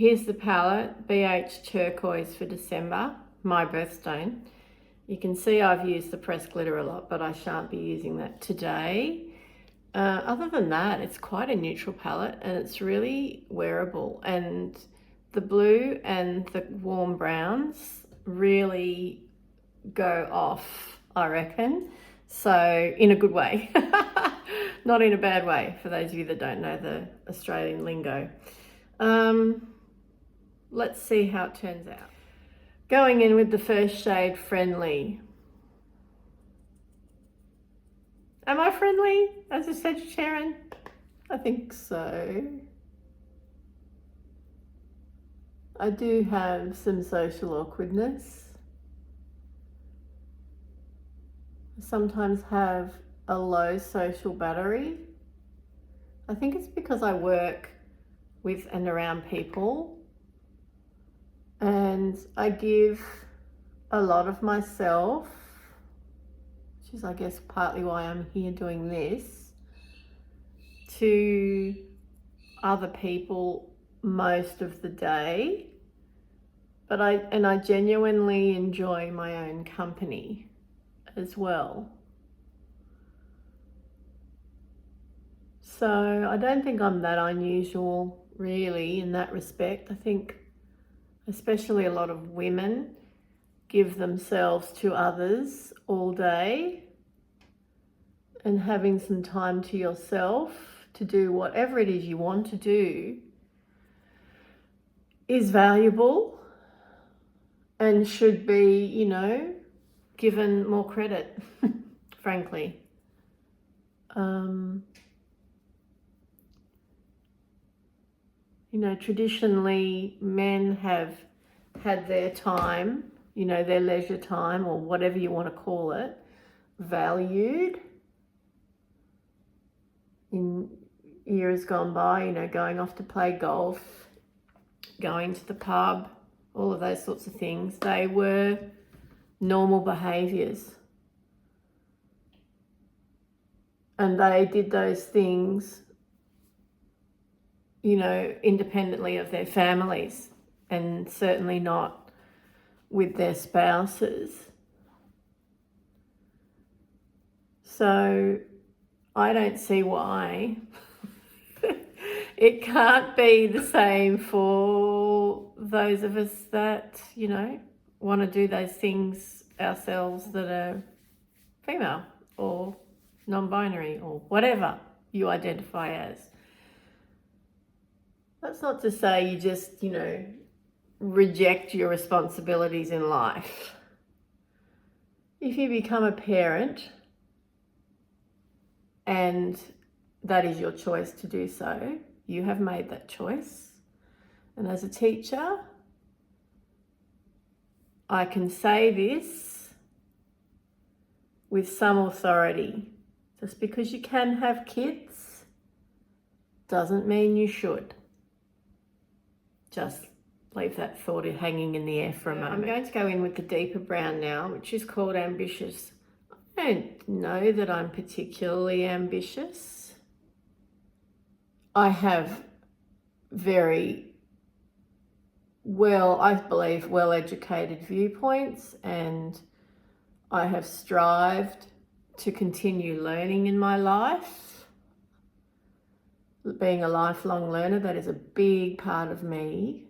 Here's the palette, BH Turquoise for December, my birthstone. You can see I've used the pressed glitter a lot, but I shan't be using that today. Other than that, it's quite a neutral palette and it's really wearable, and the blue and the warm browns really go off, I reckon. So in a good way, not in a bad way, for those of you that don't know the Australian lingo. Let's see how it turns out. Going in with the first shade, Friendly. Am I friendly as a Sagittarian? I think so. I do have some social awkwardness. I sometimes have a low social battery. I think it's because I work with and around people, and I give a lot of myself, which is, I guess, partly why I'm here doing this, to other people most of the day. But I genuinely enjoy my own company as well. So I don't think I'm that unusual really in that respect. I think especially a lot of women give themselves to others all day, and having some time to yourself to do whatever it is you want to do is valuable and should be, you know, given more credit, frankly. You know, traditionally men have had their time, you know, their leisure time, or whatever you want to call it, valued in years gone by, you know, going off to play golf, going to the pub, all of those sorts of things. They were normal behaviours. And they did those things, you know, independently of their families, and certainly not with their spouses. So I don't see why it can't be the same for those of us that, you know, want to do those things ourselves that are female or non-binary or whatever you identify as. That's not to say you just, you know, reject your responsibilities in life. If you become a parent and that is your choice to do so, you have made that choice. And as a teacher, I can say this with some authority. Just because you can have kids doesn't mean you should. Just leave that thought hanging in the air for a moment. I'm going to go in with the deeper brown now, which is called Ambitious. I don't know that I'm particularly ambitious. I have very I believe, well-educated viewpoints, and I have strived to continue learning in my life. Being a lifelong learner, that is a big part of me.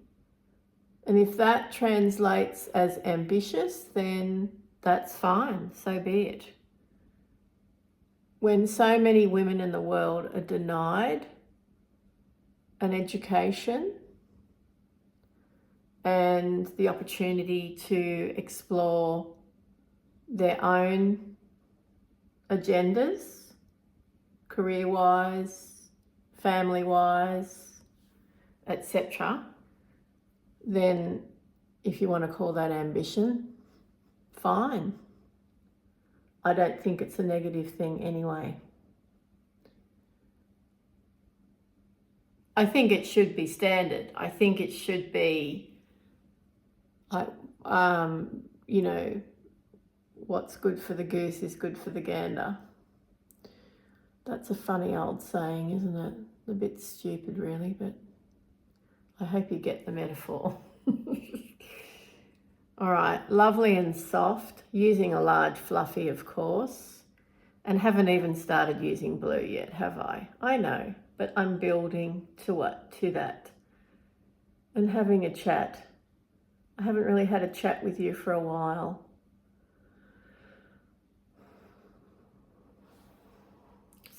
And if that translates as ambitious, then that's fine, so be it. When so many women in the world are denied an education and the opportunity to explore their own agendas, career-wise, family-wise, etc., then if you want to call that ambition, fine. I don't think it's a negative thing anyway. I think it should be standard. I think it should be, you know, what's good for the goose is good for the gander. That's a funny old saying, isn't it? A bit stupid really, but I hope you get the metaphor. All right, lovely and soft, using a large fluffy, of course, and haven't even started using blue yet, have I? I know, but I'm building to what? To that. And having a chat. I haven't really had a chat with you for a while.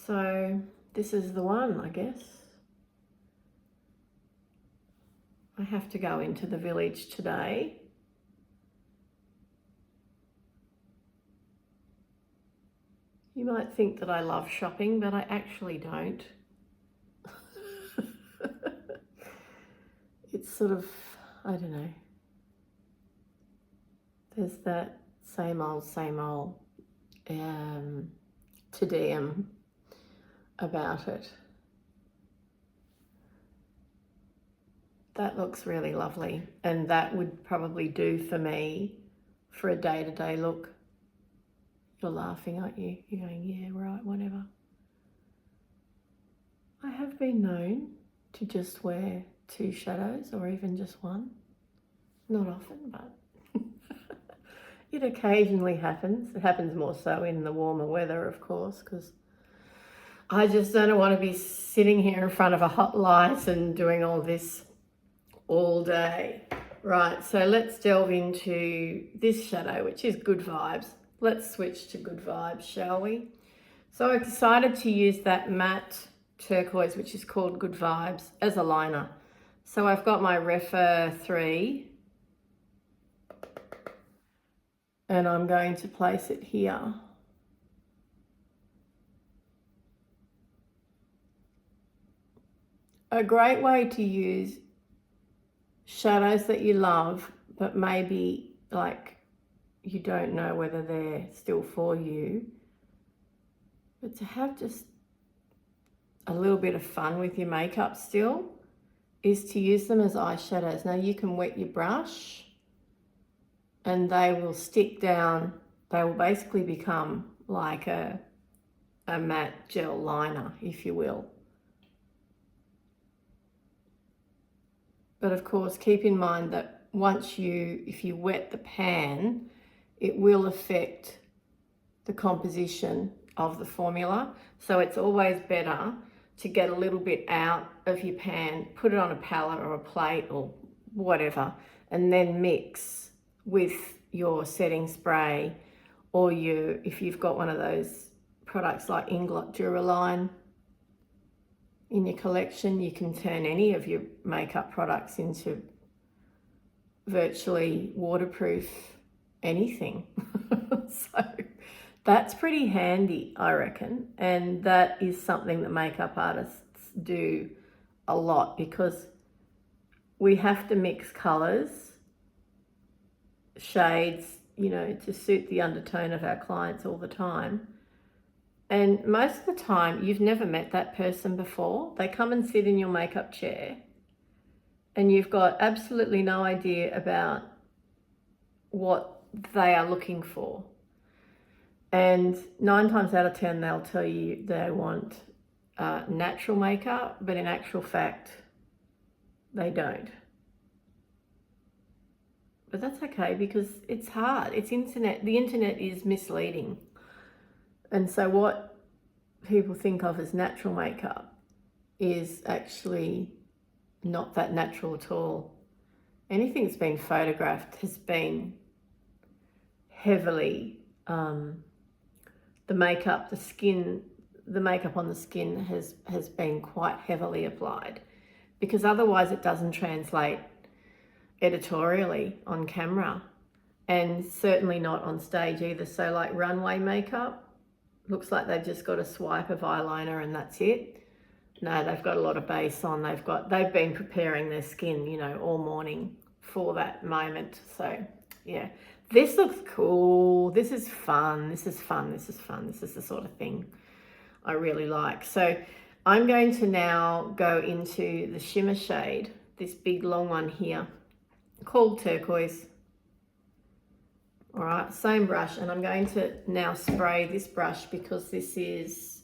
So this is the one, I guess. I have to go into the village today. You might think that I love shopping, but I actually don't. It's sort of, I don't know. There's that same old te diem about it. That looks really lovely, and that would probably do for me for a day-to-day look. You're laughing, aren't you? You're going, yeah, right, whatever. I have been known to just wear 2 shadows or even just one. Not often, but it occasionally happens. It happens more so in the warmer weather, of course, because I just don't want to be sitting here in front of a hot light and doing all this all day. Right, so let's delve into this shadow, which is Good Vibes. Let's switch to Good Vibes, shall we? So I decided to use that matte turquoise, which is called Good Vibes, as a liner. So I've got my Refer 3, and I'm going to place it here. A great way to use shadows that you love, but maybe like you don't know whether they're still for you, but to have just a little bit of fun with your makeup still, is to use them as eyeshadows. Now you can wet your brush and they will stick down. They will basically become like a matte gel liner, if you will. But of course, keep in mind that if you wet the pan, it will affect the composition of the formula. So it's always better to get a little bit out of your pan, put it on a palette or a plate or whatever, and then mix with your setting spray, or if you've got one of those products like Inglot Duraline in your collection, you can turn any of your makeup products into virtually waterproof anything. So that's pretty handy, I reckon. And that is something that makeup artists do a lot, because we have to mix colors, shades, to suit the undertone of our clients all the time. And most of the time, you've never met that person before. They come and sit in your makeup chair and you've got absolutely no idea about what they are looking for. And 9 times out of 10, they'll tell you they want natural makeup, but in actual fact, they don't. But that's okay, because it's hard. It's internet. The internet is misleading. And so what people think of as natural makeup is actually not that natural at all. Anything that's been photographed has been heavily, the makeup on the skin has been quite heavily applied, because otherwise it doesn't translate editorially on camera, and certainly not on stage either. So like runway makeup, looks like they've just got a swipe of eyeliner and that's it. No, they've got a lot of base on. They've been preparing their skin, all morning for that moment. So yeah, this looks cool. This is fun. This is the sort of thing I really like. So I'm going to now go into the shimmer shade, this big long one here, called Turquoise. All right, same brush, and I'm going to now spray this brush, because this is,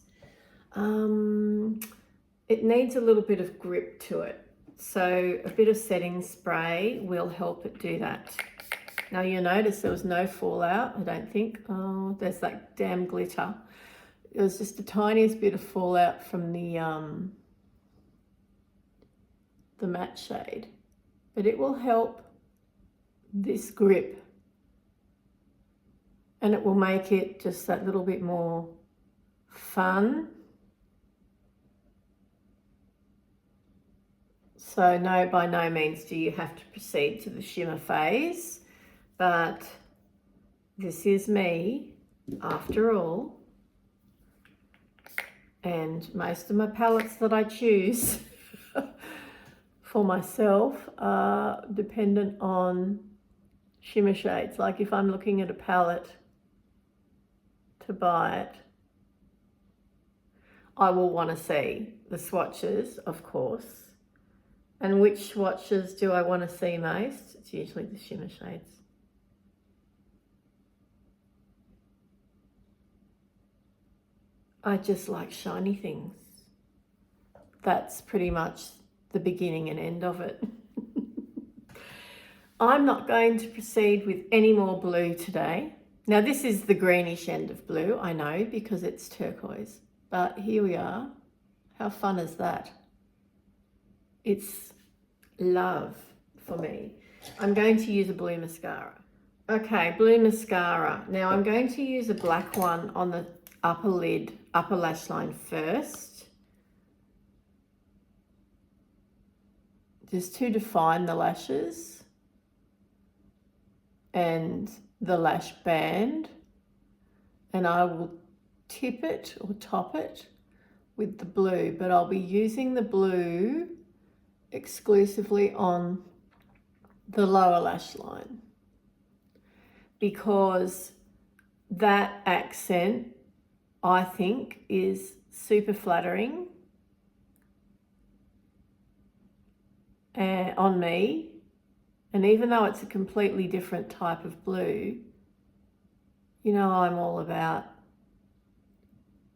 it needs a little bit of grip to it. So a bit of setting spray will help it do that. Now you'll notice there was no fallout, I don't think. Oh, there's that damn glitter. It was just the tiniest bit of fallout from the matte shade. But it will help this grip. And it will make it just that little bit more fun. So no, by no means do you have to proceed to the shimmer phase, but this is me after all. And most of my palettes that I choose for myself are dependent on shimmer shades. Like if I'm looking at a palette to buy it, I will want to see the swatches, of course. And which swatches do I want to see most? It's usually the shimmer shades. I just like shiny things. That's pretty much the beginning and end of it. I'm not going to proceed with any more blue today. Now this is the greenish end of blue, I know, because it's turquoise. But here we are. How fun is that? It's love for me. I'm going to use a blue mascara. Okay, blue mascara. Now I'm going to use a black one on the upper lid, upper lash line first, just to define the lashes and the lash band, and I will tip it or top it with the blue, but I'll be using the blue exclusively on the lower lash line because that accent I think is super flattering on me, and even though it's a completely different type of blue, you know I'm all about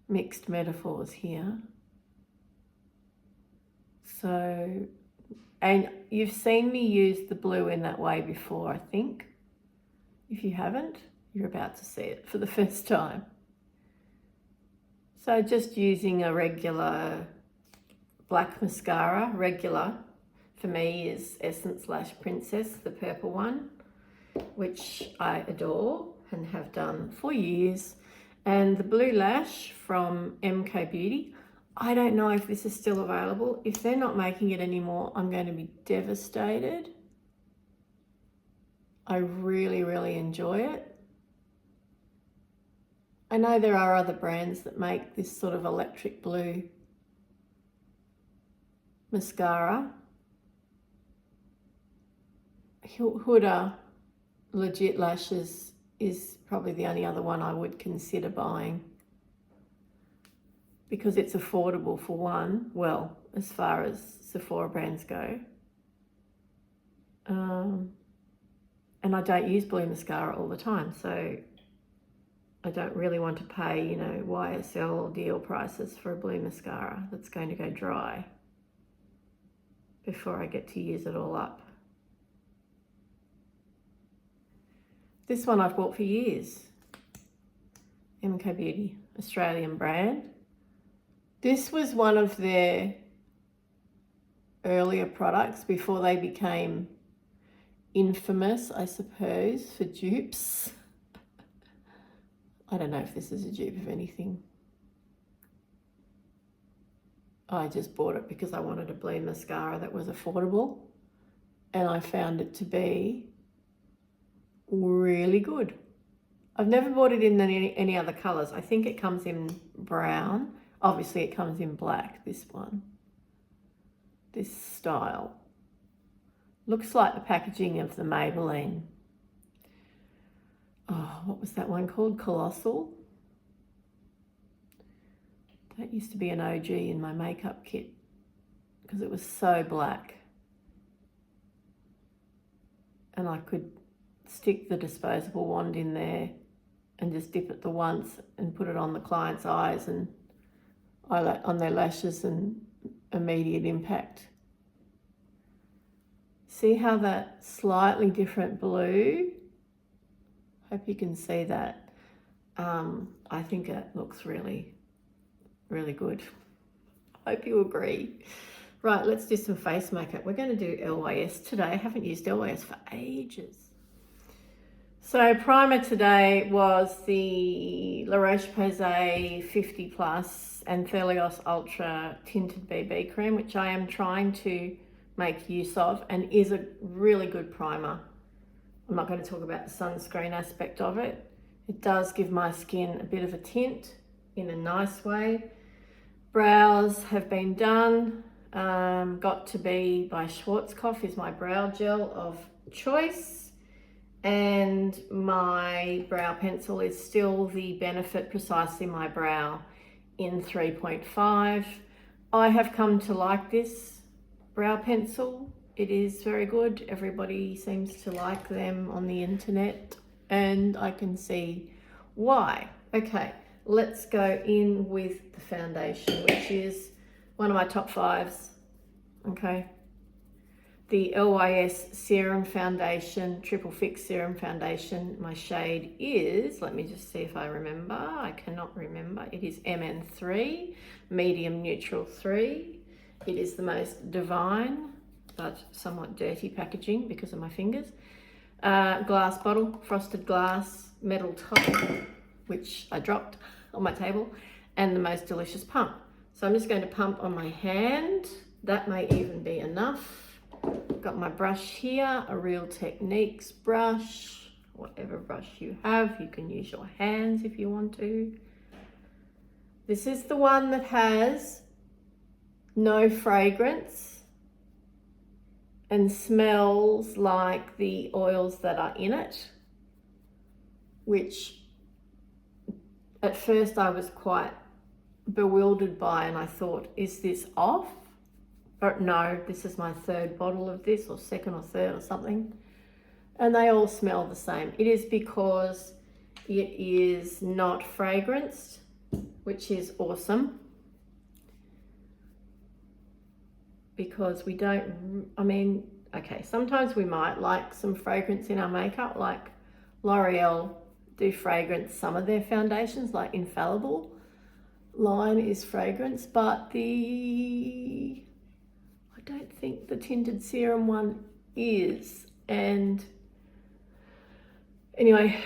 mixed metaphors here. So, and you've seen me use the blue in that way before, I think. If you haven't, you're about to see it for the first time. So just using a regular black mascara, regular for me is Essence Lash Princess, the purple one, which I adore and have done for years. And the blue lash from MK Beauty, I don't know if this is still available. If they're not making it anymore, I'm going to be devastated. I really, really enjoy it. I know there are other brands that make this sort of electric blue mascara. Huda Legit Lashes is probably the only other one I would consider buying because it's affordable for one, well, as far as Sephora brands go. And I don't use blue mascara all the time, so I don't really want to pay, you know, YSL or deal prices for a blue mascara that's going to go dry before I get to use it all up. This one I've bought for years. MK Beauty, Australian brand. This was one of their earlier products before they became infamous, I suppose, for dupes. I don't know if this is a dupe of anything. I just bought it because I wanted a blue mascara that was affordable, and I found it to be really good. I've never bought it in any other colours. I think it comes in brown. Obviously it comes in black, this one. This style. Looks like the packaging of the Maybelline. Oh, what was that one called? Colossal. That used to be an OG in my makeup kit because it was so black. And I could stick the disposable wand in there and just dip it the once and put it on the client's eyes and on their lashes, and immediate impact. See how that slightly different blue? Hope you can see that. I think it looks really, really good. Hope you agree. Right, let's do some face makeup. We're going to do LYS today. I haven't used LYS for ages. So primer today was the La Roche-Posay 50 Plus and Thelios Ultra Tinted BB Cream, which I am trying to make use of and is a really good primer. I'm not going to talk about the sunscreen aspect of it. It does give my skin a bit of a tint in a nice way. Brows have been done. Got to Be by Schwarzkopf is my brow gel of choice. And my brow pencil is still the Benefit Precisely My Brow in 3.5. I have come to like this brow pencil. It is very good. Everybody seems to like them on the internet and I can see why. Okay, let's go in with the foundation, which is one of my top 5s. Okay. The LYS Serum Foundation, Triple Fix Serum Foundation. My shade is, let me just see if I remember. I cannot remember. It is MN3, Medium Neutral 3. It is the most divine, but somewhat dirty packaging because of my fingers. Glass bottle, frosted glass, metal top, which I dropped on my table, and the most delicious pump. So I'm just going to pump on my hand. That may even be enough. Got my brush here, a Real Techniques brush, whatever brush you have. You can use your hands if you want to. This is the one that has no fragrance and smells like the oils that are in it, which at first I was quite bewildered by, and I thought, is this off? But no, this is my 3rd bottle of this, or 2nd or 3rd or something. And they all smell the same. It is because it is not fragranced, which is awesome. Because we don't, okay, sometimes we might like some fragrance in our makeup, like L'Oreal do fragrance some of their foundations, like Infallible line is fragrance, but I don't think the tinted serum one is. And anyway,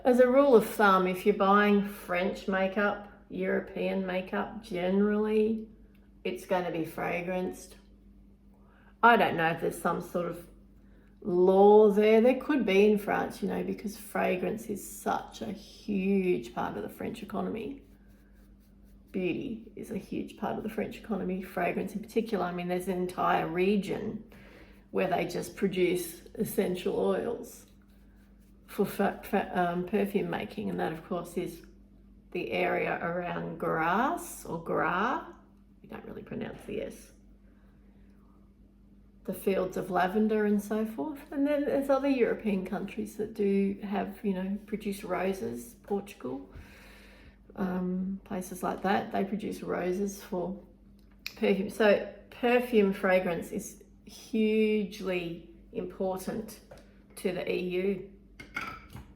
as a rule of thumb, if you're buying French makeup, European makeup, generally it's going to be fragranced. I don't know if there's some sort of law there. There could be in France, you know, because fragrance is such a huge part of the French economy. Beauty is a huge part of the French economy, fragrance in particular. I mean, there's an entire region where they just produce essential oils for perfume making, and that of course is the area around Grasse or Gras. We don't really pronounce the S. The fields of lavender and so forth. And then there's other European countries that do have, you know, produce roses, Portugal. Places like that, they produce roses for perfume. So perfume fragrance is hugely important to the EU.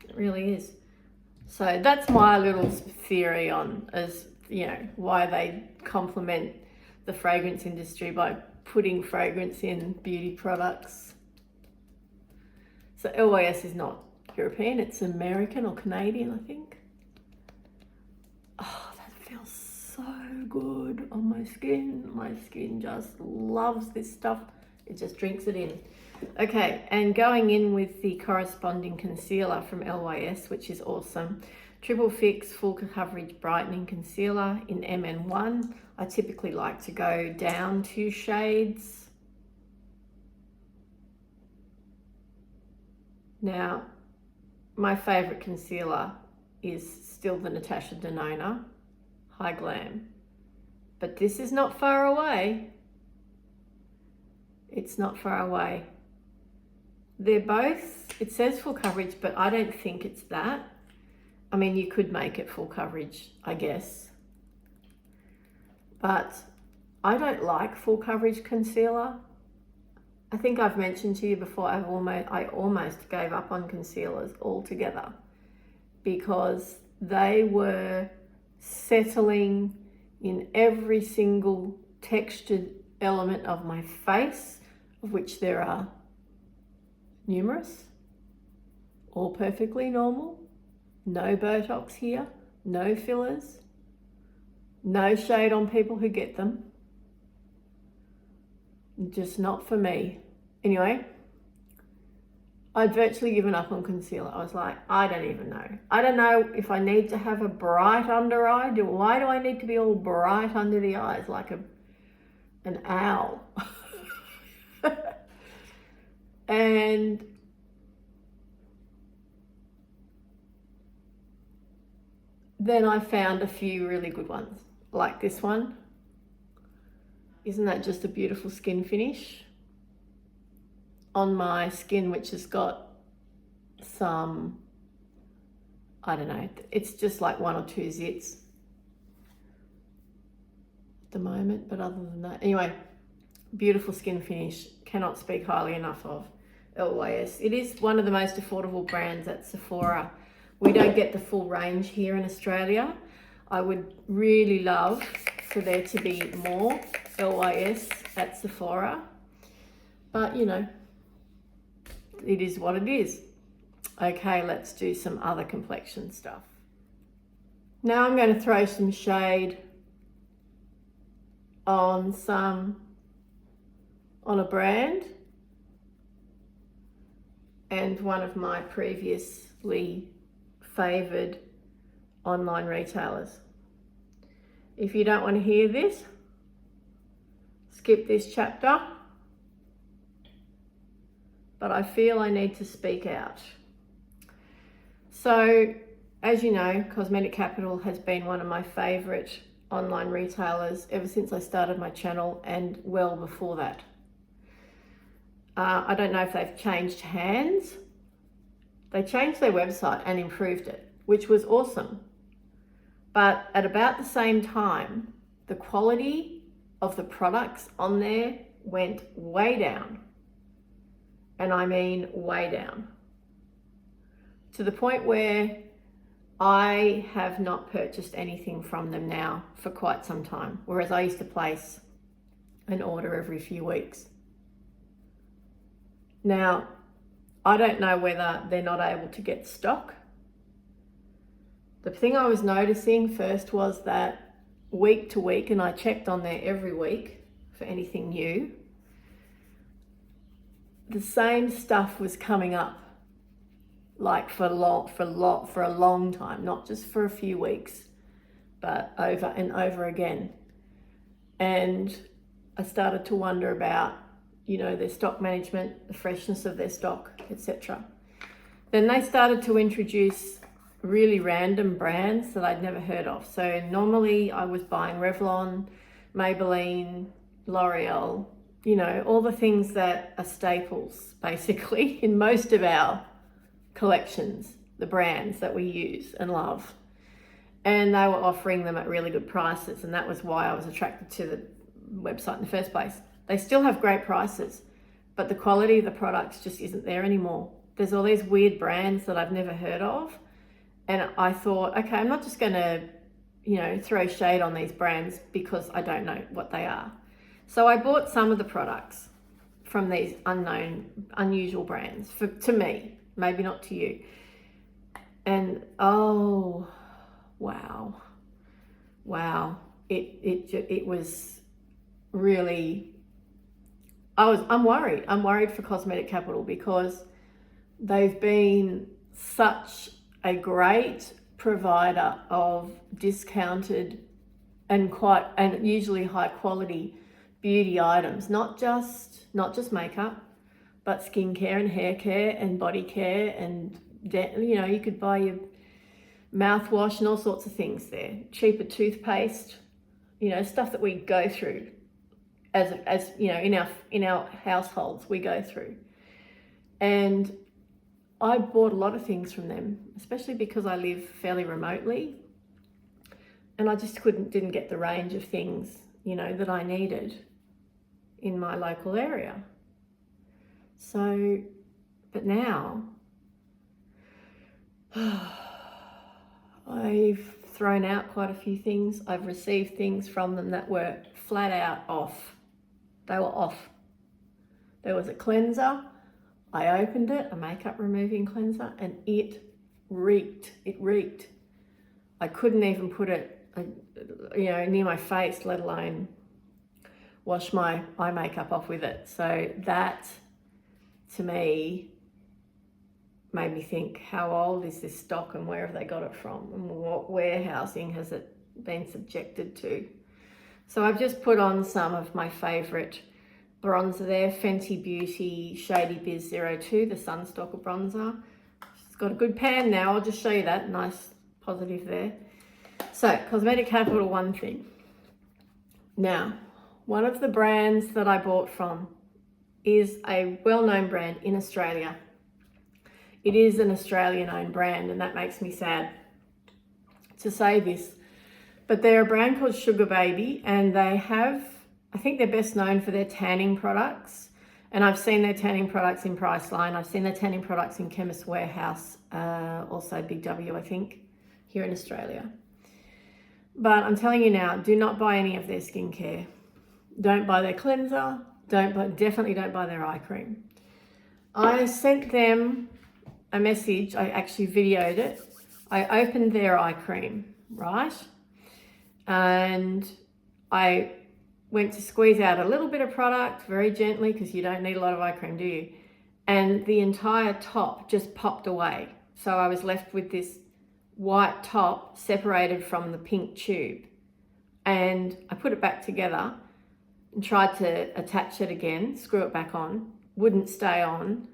It really is. So that's my little theory on, as you know, why they complement the fragrance industry by putting fragrance in beauty products. So LYS is not European, it's American or Canadian, I think. Oh, that feels so good on my skin. My skin just loves this stuff. It just drinks it in. Okay, and going in with the corresponding concealer from LYS, which is awesome. Triple Fix Full Coverage Brightening Concealer in MN1. I typically like to go down 2 shades. Now, my favorite concealer is still the Natasha Denona High Glam, but this is not far away. It's not far away. They're both, it says full coverage, but I don't think it's that. I mean, you could make it full coverage, I guess, but I don't like full coverage concealer. I think I've mentioned to you before, I almost gave up on concealers altogether because they were settling in every single textured element of my face, of which there are numerous, all perfectly normal, no Botox here, no fillers, no shade on people who get them, just not for me. Anyway, I'd virtually given up on concealer. I was like, I don't even know. I don't know if I need to have a bright under eye. Why do I need to be all bright under the eyes like an owl? And then I found a few really good ones, like this one. Isn't that just a beautiful skin finish on my skin, which has got some, I don't know, it's just like 1 or 2 zits at the moment, but other than that, anyway, beautiful skin finish. Cannot speak highly enough of LYS. It is one of the most affordable brands at Sephora. We don't get the full range here in Australia. I would really love for there to be more LYS at Sephora, but you know, it is what it is. Okay, let's do some other complexion stuff. Now I'm going to throw some shade on a brand and one of my previously favoured online retailers. If you don't want to hear this, skip this chapter. But I feel I need to speak out. So, as you know, Cosmetic Capital has been one of my favourite online retailers ever since I started my channel and well before that. I don't know if they've changed hands. They changed their website and improved it, which was awesome. But at about the same time, the quality of the products on there went way down. And I mean way down. To the point where I have not purchased anything from them now for quite some time, whereas I used to place an order every few weeks. Now, I don't know whether they're not able to get stock. The thing I was noticing first was that week to week, and I checked on there every week for anything new, the same stuff was coming up like for a long time, not just for a few weeks, but over and over again. And I started to wonder about, you know, their stock management, the freshness of their stock, etc. Then they started to introduce really random brands that I'd never heard of. So normally I was buying Revlon, Maybelline, L'Oreal, you know, all the things that are staples basically in most of our collections, the brands that we use and love. And they were offering them at really good prices, and that was why I was attracted to the website in the first place. They still have great prices, but the quality of the products just isn't there anymore. There's all these weird brands that I've never heard of, and I thought, okay, I'm not just going to, you know, throw shade on these brands because I don't know what they are. So I bought some of the products from these unusual brands to me, maybe not to you. And oh, wow. It was really, I'm worried. I'm worried for Cosmetic Capital because they've been such a great provider of discounted and usually high quality beauty items, not just makeup, but skincare and hair care and body care, and you know, you could buy your mouthwash and all sorts of things there. Cheaper toothpaste, you know, stuff that we go through as you know, in our households we go through. And I bought a lot of things from them, especially because I live fairly remotely, and I just didn't get the range of things, you know, that I needed in my local area. So, but now I've thrown out quite a few things. I've received things from them that were flat out off. They were off. There was a cleanser. I opened it, a makeup removing cleanser, and it reeked. It reeked. I couldn't even put it, near my face, let alone wash my eye makeup off with it. So that, to me, made me think, how old is this stock and where have they got it from and what warehousing has it been subjected to? So I've just put on some of my favourite bronzer there, Fenty Beauty Shady Biz 02, the Sunstalker bronzer. It's got a good pan now, I'll just show you that, nice positive there. So, Cosmetic Capital, one thing. Now, one of the brands that I bought from is a well-known brand in Australia. It is an Australian-owned brand, and that makes me sad to say this. But they're a brand called Sugar Baby, and they have, I think they're best known for their tanning products. And I've seen their tanning products in Priceline. I've seen their tanning products in Chemist Warehouse, also Big W, I think, here in Australia. But I'm telling you now, do not buy any of their skincare. Don't buy their cleanser. Definitely don't buy their eye cream. I sent them a message. I actually videoed it. I opened their eye cream, right? And I went to squeeze out a little bit of product very gently, because you don't need a lot of eye cream, do you? And the entire top just popped away. So I was left with this white top separated from the pink tube. And I put it back together and tried to attach it again, screw it back on, wouldn't stay on.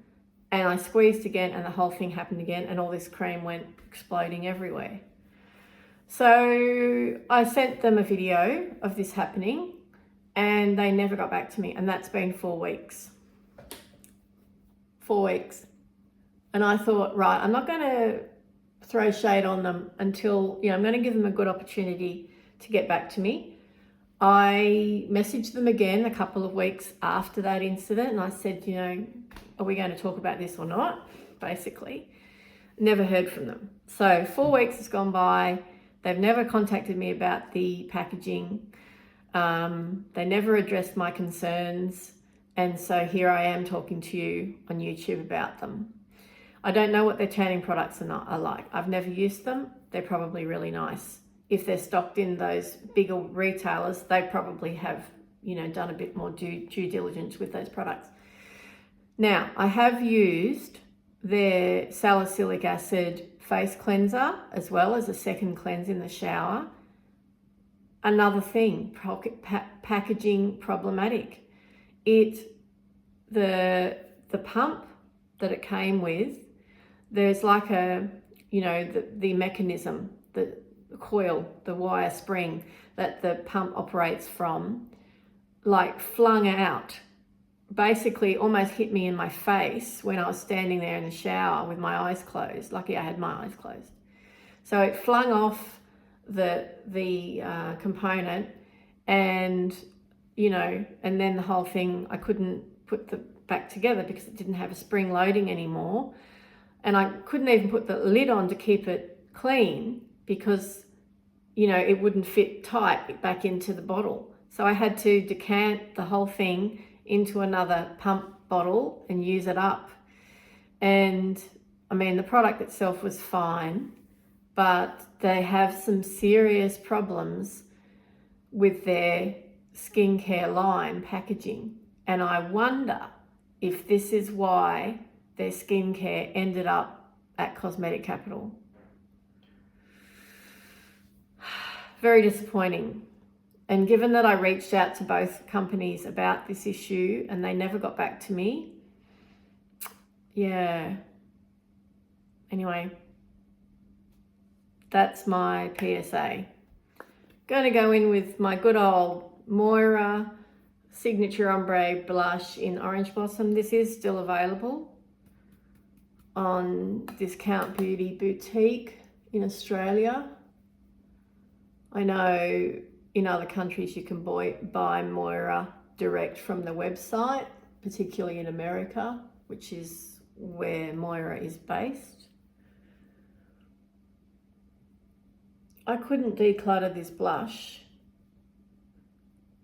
And I squeezed again and the whole thing happened again, and all this cream went exploding everywhere. So I sent them a video of this happening and they never got back to me, and that's been 4 weeks. 4 weeks. And I thought, right, I'm not going to throw shade on them until, I'm going to give them a good opportunity to get back to me. I messaged them again a couple of weeks after that incident, and I said, are we going to talk about this or not? Basically, never heard from them. So 4 weeks has gone by. They've never contacted me about the packaging. They never addressed my concerns. And so here I am talking to you on YouTube about them. I don't know what their tanning products are like. I've never used them. They're probably really nice. If they're stocked in those bigger retailers, they probably have, done a bit more due diligence with those products. Now, I have used their salicylic acid face cleanser as well as a second cleanse in the shower. Another thing, packaging problematic. The pump that it came with, there's like the mechanism, the coil, the wire spring that the pump operates from, like flung out. Basically almost hit me in my face when I was standing there in the shower with my eyes closed. Lucky I had my eyes closed. So it flung off the component, and and then the whole thing, I couldn't put the back together because it didn't have a spring loading anymore, and I couldn't even put the lid on to keep it clean because it wouldn't fit tight back into the bottle. So I had to decant the whole thing into another pump bottle and use it up. And I mean, the product itself was fine, but they have some serious problems with their skincare line packaging. And I wonder if this is why their skincare ended up at Cosmetic Capital. Very disappointing. And given that I reached out to both companies about this issue and they never got back to me, anyway, that's my PSA. Going to go in with my good old Moira Signature Ombre Blush in Orange Blossom. This is still available on Discount Beauty Boutique in Australia. I know in other countries you can buy Moira direct from the website, particularly in America. which is where Moira is based. I couldn't declutter this blush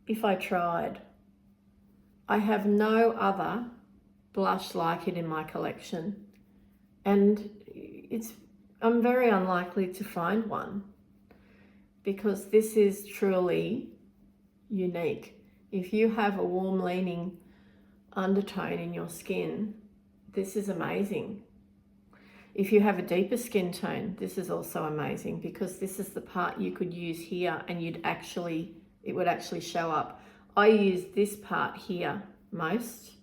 if I tried. I have no other blush like it in my collection, and I'm very unlikely to find one because this is truly unique. If you have a warm leaning undertone in your skin, this is amazing. If you have a deeper skin tone, this is also amazing because this is the part you could use here and it would actually show up. I use this part here most.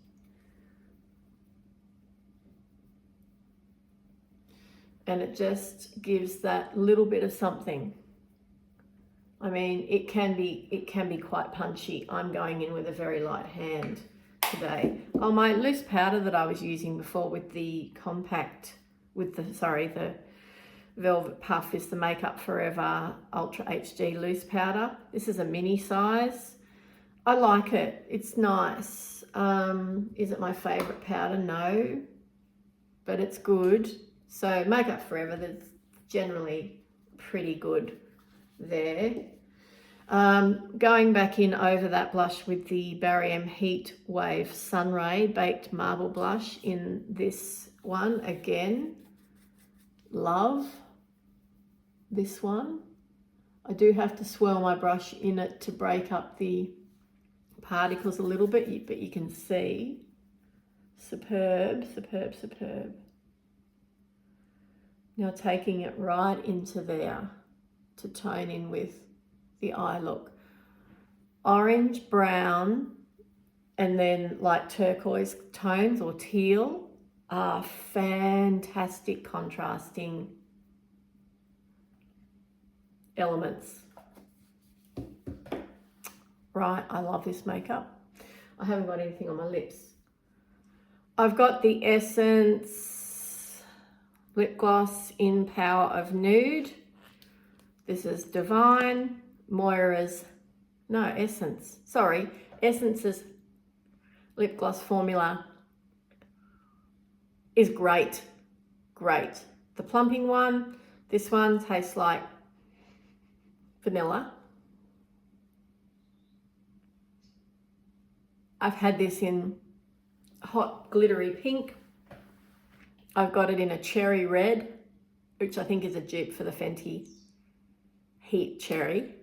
And it just gives that little bit of something. I mean, it can be quite punchy. I'm going in with a very light hand today. Oh, my loose powder that I was using before with the the Velvet Puff is the Makeup Forever Ultra HD loose powder. This is a mini size. I like it. It's nice. Is it my favorite powder? No, but it's good. So Makeup Forever, that's generally pretty good there. Going back in over that blush with the GRWM Heat Wave Sunray Baked Marble Blush in this one again. Love this one. I do have to swirl my brush in it to break up the particles a little bit, but you can see. Superb, superb, superb. Now taking it right into there to tone in with the eye look. Orange, brown, and then like turquoise tones or teal are fantastic contrasting elements. Right, I love this makeup. I haven't got anything on my lips. I've got the Essence lip gloss in Power of Nude. This is Divine. Essence's lip gloss formula is great. The plumping one, this one tastes like vanilla. I've had this in hot glittery pink. I've got it in a cherry red, which I think is a dupe for the Fenty Heat Cherry.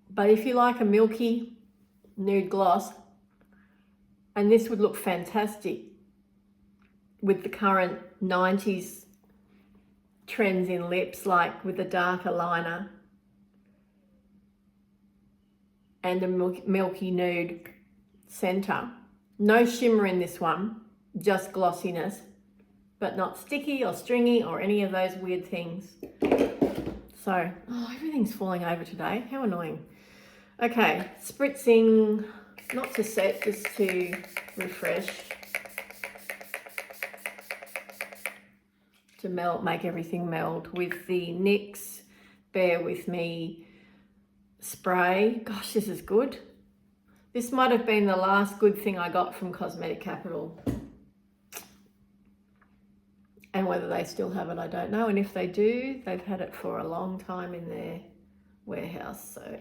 But if you like a milky nude gloss, and this would look fantastic with the current 90s trends in lips, like with a darker liner and a milky nude center. No shimmer in this one, just glossiness, but not sticky or stringy or any of those weird things. So, everything's falling over today. How annoying. Okay, spritzing, not to set, just to refresh. To melt, make everything melt with the NYX Bear With Me spray. Gosh, this is good. This might have been the last good thing I got from Cosmetic Capital. And whether they still have it, I don't know. And if they do, they've had it for a long time in their warehouse. So,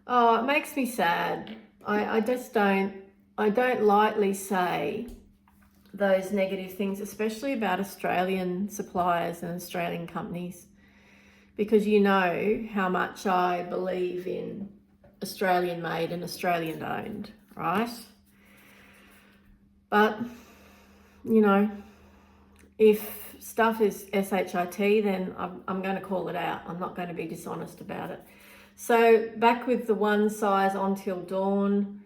it makes me sad. I don't lightly say those negative things, especially about Australian suppliers and Australian companies, because you know how much I believe in Australian made and Australian owned, right? But, you know, if stuff is SHIT, then I'm going to call it out. I'm not going to be dishonest about it. So back with the One Size Until Dawn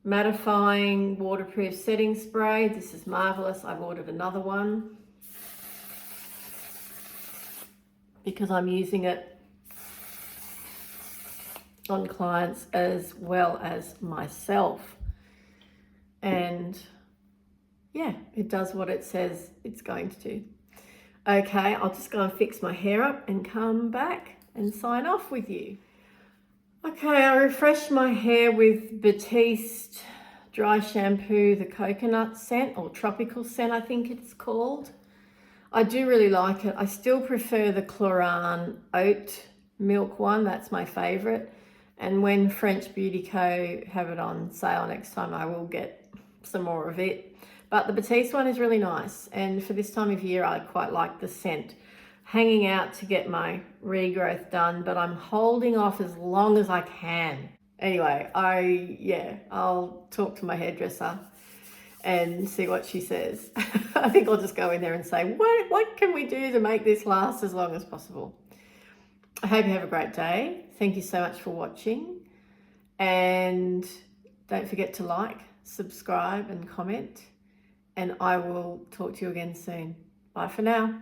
mattifying waterproof setting spray. This is marvelous. I've ordered another one because I'm using it on clients as well as myself. And yeah, it does what it says it's going to do. Okay, I'll just go and fix my hair up and come back and sign off with you. Okay, I refreshed my hair with Batiste dry shampoo, the coconut scent, or tropical scent, I think it's called. I do really like it. I still prefer the Cloran oat milk one. That's my favorite. And when French Beauty Co have it on sale next time, I will get some more of it. But the Batiste one is really nice. And for this time of year, I quite like the scent. Hanging out to get my regrowth done, but I'm holding off as long as I can. Anyway, I'll talk to my hairdresser and see what she says. I think I'll just go in there and say, what can we do to make this last as long as possible? I hope you have a great day. Thank you so much for watching. And don't forget to like, subscribe and comment. And I will talk to you again soon. Bye for now.